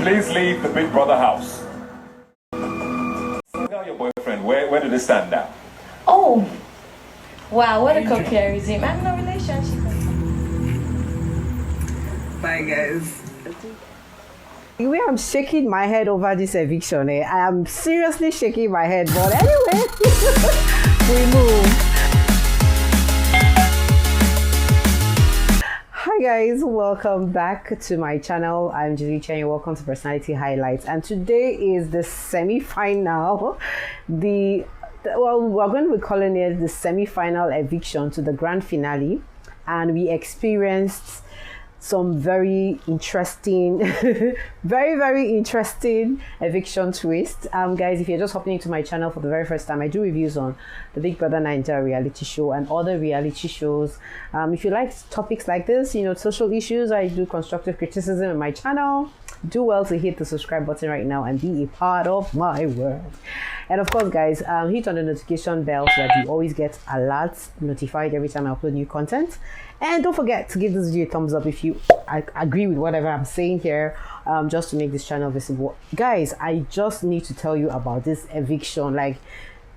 Please leave the Big Brother house. Tell your boyfriend, where do they stand now? Oh, wow, what a comparison. I'm in a relationship. Bye, guys. The way I'm shaking my head over this eviction, I am seriously shaking my head. But anyway, we move. Hi guys, welcome back to my channel. I'm Julie Uche and welcome to Personality Highlights. And today is the semi-final, we're going to be calling it the semi-final eviction to the grand finale, and we experienced some very interesting very interesting eviction twist. Guys, if you're just hopping into my channel for the very first time, I do reviews on the Big Brother Bbnaija reality show and other reality shows. If you like topics like this, social issues, I do constructive criticism in my channel. Do well to hit the subscribe button right now and be a part of my world. And of course, guys, hit on the notification bell so that you always get alerts notified every time I upload new content. And don't forget to give this video a thumbs up if you agree with whatever I'm saying here, just to make this channel visible. Guys, I just need to tell you about this eviction. Like,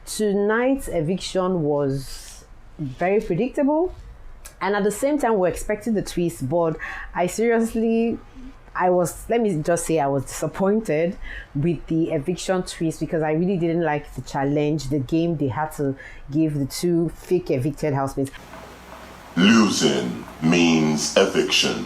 tonight's eviction was very predictable, and at the same time we're expecting the twist, but let me just say I was disappointed with the eviction twist, because I really didn't like the challenge, the game they had to give the two fake evicted housemates. Losing means eviction.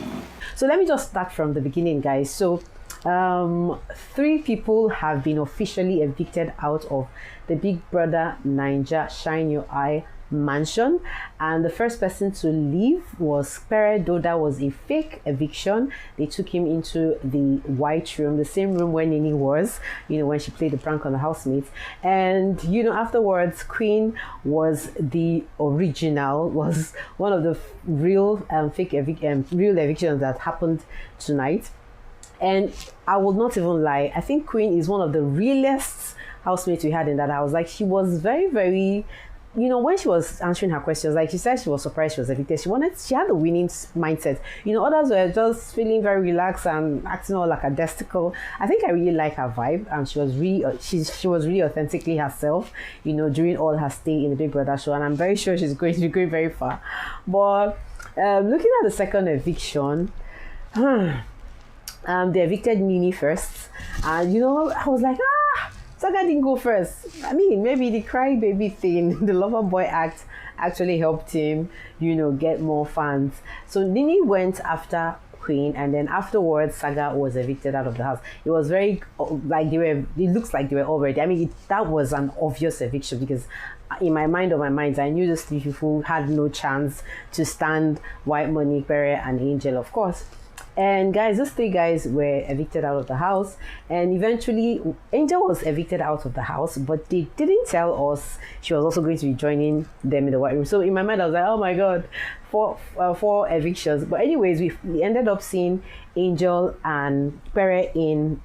So let me just start from the beginning, guys. So 3 people have been officially evicted out of the Big Brother Bbnaija Shine Your Eye mansion, and the first person to leave was Pere, though that was a fake eviction. They took him into the white room, the same room where Nini was, when she played the prank on the housemates. And afterwards, Queen was the original, was one of the real real evictions that happened tonight. And I will not even lie, I think Queen is one of the realest housemates we had in that house. Like, she was very, very, when she was answering her questions, like she said, she was surprised she was evicted. She had a winning mindset. Others were just feeling very relaxed and acting all lackadaisical. I think I really like her vibe, and she was really authentically herself, during all her stay in the Big Brother show. And I'm very sure she's going to be going very far. But looking at the second eviction, they evicted Nini first, and I was like, Saga didn't go first. I mean, maybe the crybaby thing, the lover boy act, actually helped him, get more fans. So Nini went after Queen, and then afterwards Saga was evicted out of the house. It was very it looks like they were all ready. I mean, that was an obvious eviction, because in my mind I knew these 3 people had no chance to stand White Money, Pere and Angel, of course. And guys, these 3 guys were evicted out of the house, and eventually Angel was evicted out of the house, but they didn't tell us she was also going to be joining them in the white room. So in my mind I was like, oh my god, 4 evictions. But anyways, we ended up seeing Angel and Pere in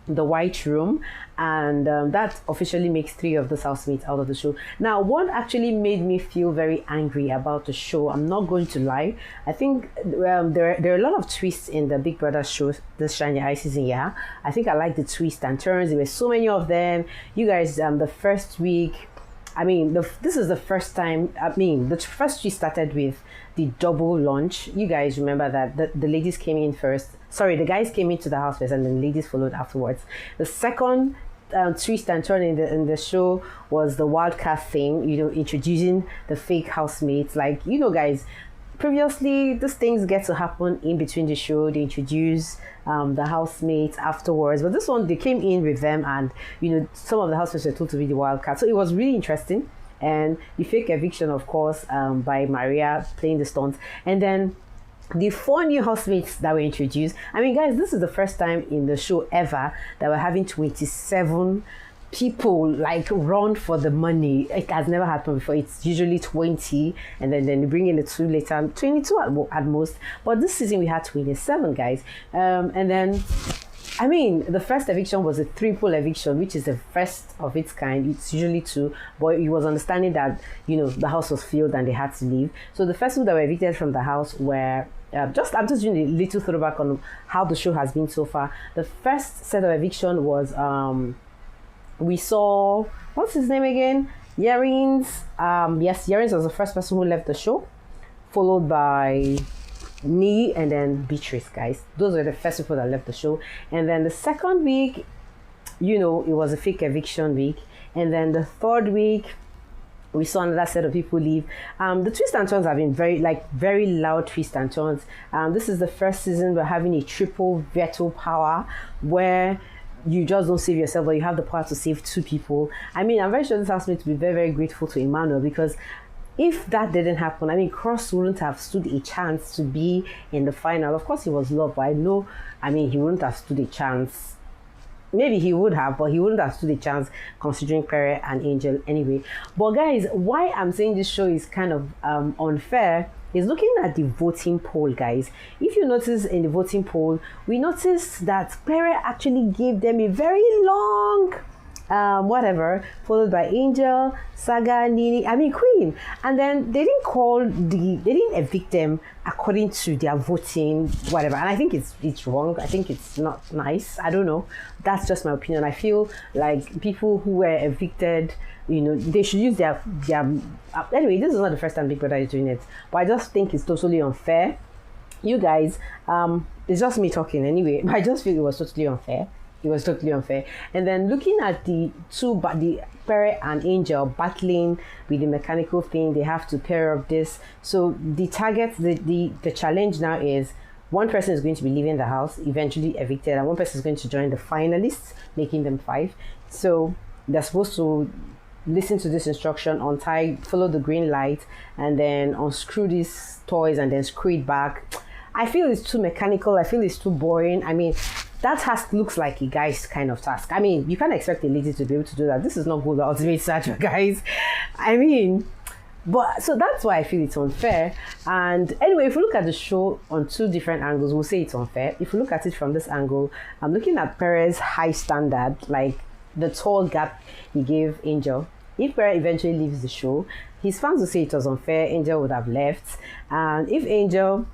the white room, and that officially makes 3 of those housemates out of the show. Now, what actually made me feel very angry about the show, I'm not going to lie, I think there are a lot of twists in the Big Brother show this Shine Your Eye season. I think I like the twists and turns. There were so many of them. You guys, the first week, this is the first time, the first week started with the double lunch. You guys remember that the ladies came in first. Sorry, the guys came into the house first, and then the ladies followed afterwards. The second twist and turn in the show was the wildcat thing, introducing the fake housemates. Like, guys, previously these things get to happen in between the show. They introduce the housemates afterwards, but this one, they came in with them, and some of the housemates were told to be the wildcat. So it was really interesting. And the fake eviction, of course, by Maria playing the stunts, and then the 4 new housemates that were introduced. I mean, guys, this is the first time in the show ever that we're having 27 people run for the money. It has never happened before. It's usually 20, and then they bring in the 2 later, 22 at most. But this season we had 27, guys. And then the first eviction was a triple eviction, which is the first of its kind. It's usually 2, but it was understanding that the house was filled and they had to leave. So the first people that were evicted from the house were I'm just doing a little throwback on how the show has been so far. The first set of eviction was we saw, what's his name again? Yarins. Yes, Yarins was the first person who left the show, followed by me and then Beatrice, guys. Those were the first people that left the show. And then the second week, it was a fake eviction week. And then the third week, we saw another set of people leave. The twists and turns have been very loud twists and turns. This is the first season we're having a triple veto power where you just don't save yourself, but you have the power to save 2 people. I mean, I'm very sure this housemate to be very, very grateful to Emmanuel, because if that didn't happen, I mean, Cross wouldn't have stood a chance to be in the final. Of course, he was loved, but he wouldn't have stood a chance. Maybe he would have, but he wouldn't have stood a chance considering Pere and Angel anyway. But guys, why I'm saying this show is kind of unfair is looking at the voting poll, guys. If you notice in the voting poll, we noticed that Pere actually gave them a very long followed by Angel, Saga, Queen. And then they didn't evict them according to their voting, whatever. And I think it's wrong. I think it's not nice. I don't know. That's just my opinion. I feel like people who were evicted, they should use their anyway, this is not the first time Big Brother is doing it, but I just think it's totally unfair. You guys, it's just me talking anyway, but I just feel it was totally unfair. It was totally unfair. And then looking at the Pere and Angel battling with the mechanical thing, they have to pair up this. So the target, the challenge now is one person is going to be leaving the house, eventually evicted, and one person is going to join the finalists, making them 5. So they're supposed to listen to this instruction, untie, follow the green light, and then unscrew these toys and then screw it back. I feel it's too mechanical. I feel it's too boring. I mean, that task looks like a guy's kind of task. I mean, you can't expect a lady to be able to do that. This is not good ultimate searcher, guys. I mean, but so that's why I feel it's unfair. And anyway, if we look at the show on 2 different angles, we'll say it's unfair. If we look at it from this angle, I'm looking at Pere's high standard, like the tall gap he gave Angel. If Pere eventually leaves the show, his fans will say it was unfair. Angel would have left. And if Angel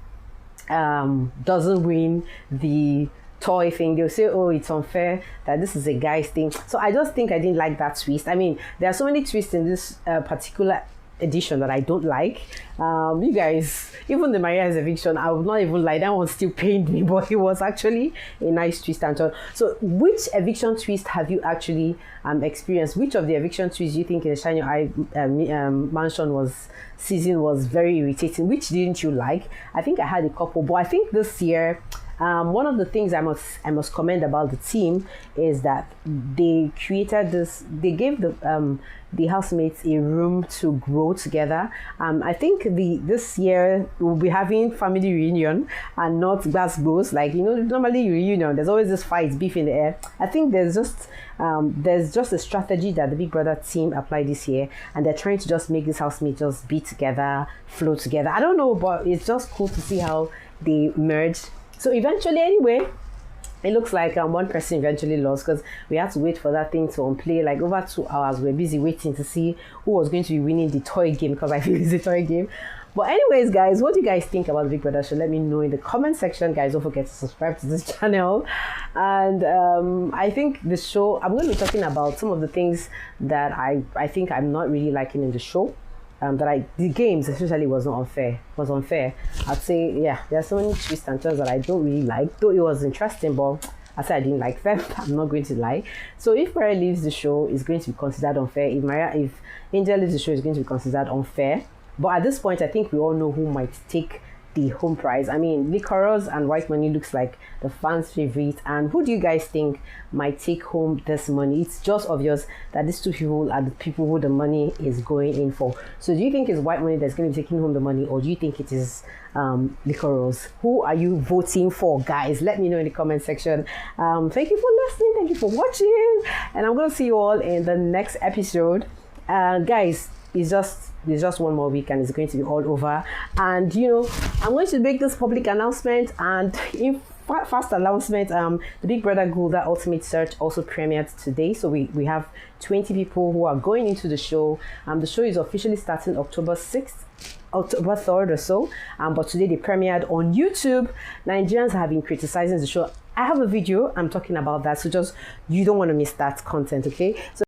doesn't win the toy thing, they'll say, oh, it's unfair that this is a guy's thing. So I just think I didn't like that twist. I mean, there are so many twists in this particular edition that I don't like. You guys, even the Maria's eviction, I would not even lie, that one still pained me, but it was actually a nice twist and turn. So which eviction twist have you actually experienced? Which of the eviction twists do you think in the Shine Your Eye Mansion season was very irritating? Which didn't you like? I think I had a couple, but I think this year one of the things I must commend about the team is that they created this. They gave the housemates a room to grow together. I think this year we'll be having family reunion and not Glasgow's. Like, normally reunion, there's always this fight, beef in the air. I think there's just a strategy that the Big Brother team applied this year, and they're trying to just make this housemates just be together, flow together. I don't know, but it's just cool to see how they merged. So eventually, anyway, it looks like one person eventually lost because we had to wait for that thing to unplay. Like over 2 hours, we're busy waiting to see who was going to be winning the toy game, because I feel it's a toy game. But anyways, guys, what do you guys think about the Big Brother show? Let me know in the comment section, guys. Don't forget to subscribe to this channel. And I think the show, I'm going to be talking about some of the things that I think I'm not really liking in the show. The games especially was unfair. I'd say, yeah, there are so many twists and turns that I don't really like, though it was interesting, but I said I didn't like them. I'm not going to lie. So if Pere leaves the show, it's going to be considered unfair. If Angel leaves the show, it's going to be considered unfair. But at this point, I think we all know who might take the home prize. I mean, Licorice and White Money looks like the fans' favorite. And who do you guys think might take home this money? It's just obvious that these 2 people are the people who the money is going in for. So do you think it's White Money that's going to be taking home the money, or do you think it is Licorice? Who are you voting for, guys? Let me know in the comment section. Thank you for listening. Thank you for watching. And I'm going to see you all in the next episode. Guys, it's just one more week and it's going to be all over. And I'm going to make this public announcement, and in fast announcement, the Big Brother Gulda Ultimate Search also premiered today. So we have 20 people who are going into the show. The show is officially starting October 6th. October 3rd or so, but today they premiered on YouTube. Nigerians have been criticizing the show. I have a video I'm talking about that, so just you don't want to miss that content, okay? So